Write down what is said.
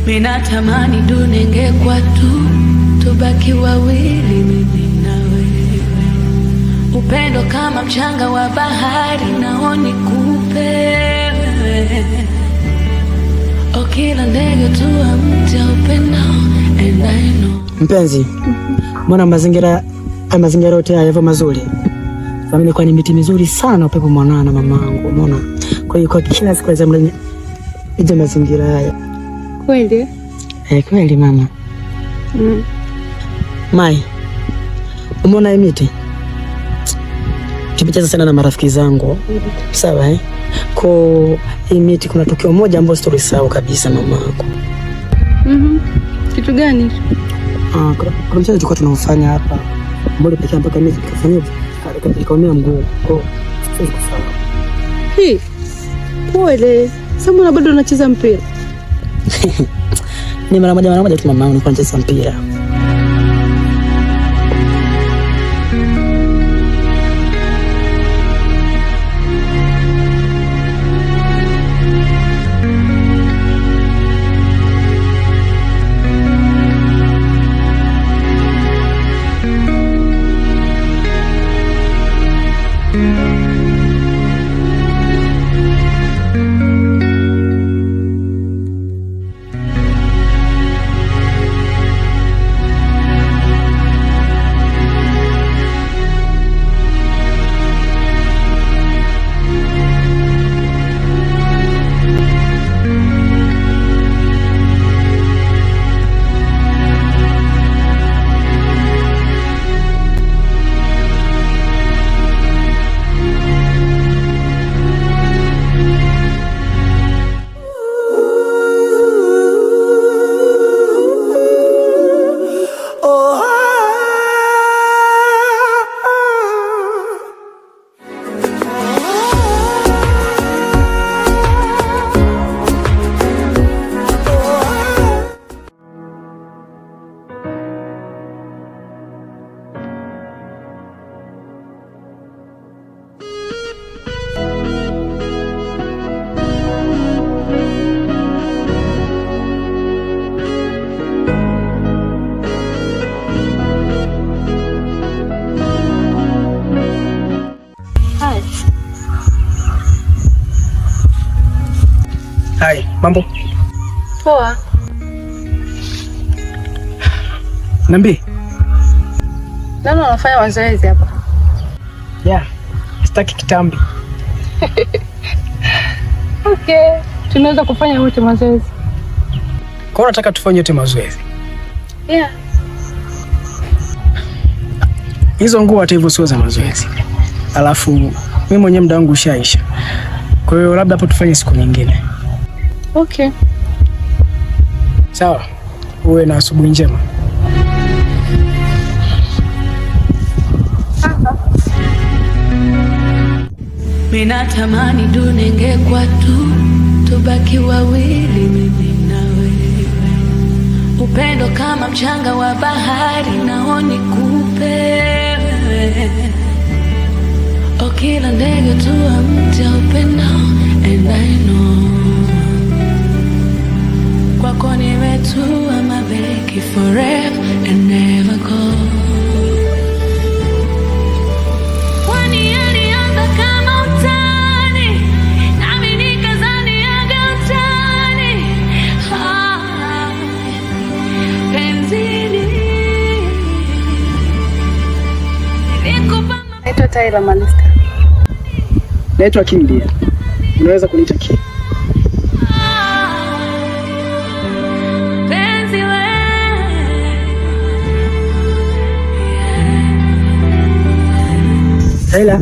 Mina tamani dunia ingekuwa tu tubaki wawili mimi na wewe. Upendo kama mchanga wa bahari naoni kupe. O kila ndege tu amtia upendo and I know. Mpenzi, mbona mazingira yote haya yapo mazuri? Mimi kwa ni miti mizuri sana, upepo mwanana mamangu, umeona? Kwa hiyo kwa kila siku za mlenye nje mazingira haya. Kweli? Kweli mama. Mai, umeona hii miti? Tumecheza sana na marafiki zangu. Sawa Kwa hii miti kuna tukio moja ambalo sitolisahau kabisa mamangu. Kitu gani? Kuna mchezo tulikuwa tunaufanya hapa. Mbona pekee mpaka mimi tukafanya ikaumia mguu. Siwezi kusahau. Pole. Sasa bado unacheza mpira? Ni mara moja tu mamangu nilikuwa nacheza mpira. Hai, mambo? Poa. Nambi? Nani anafanya mazoezi hapa? Sitaki kitambi. Okay, tunaweza kufanya wote mazoezi. Kwa nataka tufanye wote mazoezi? Hizo nguo hata hivyo sio za mazoezi. Alafu mimi mwenyewe muda wangu ushaisha. Kwa hiyo labda hapo tufanye siku nyingine. Okay. Sawa. Uwe na asubuhi njema. Mina tamani dunia ingekuwa tu tubaki wawili mimi na wewe. Upendo kama mchanga wa bahari naoni kupe. O kila ndege tu amtia upendo and I know. Kwako nimetua mabeki forever and never go. Wani alianza kama utani, nami nikazani yaga utani. Penzini Naitwa Tyler Malista. Naitwa King Dia. Unaweza kuniita King. Tyler.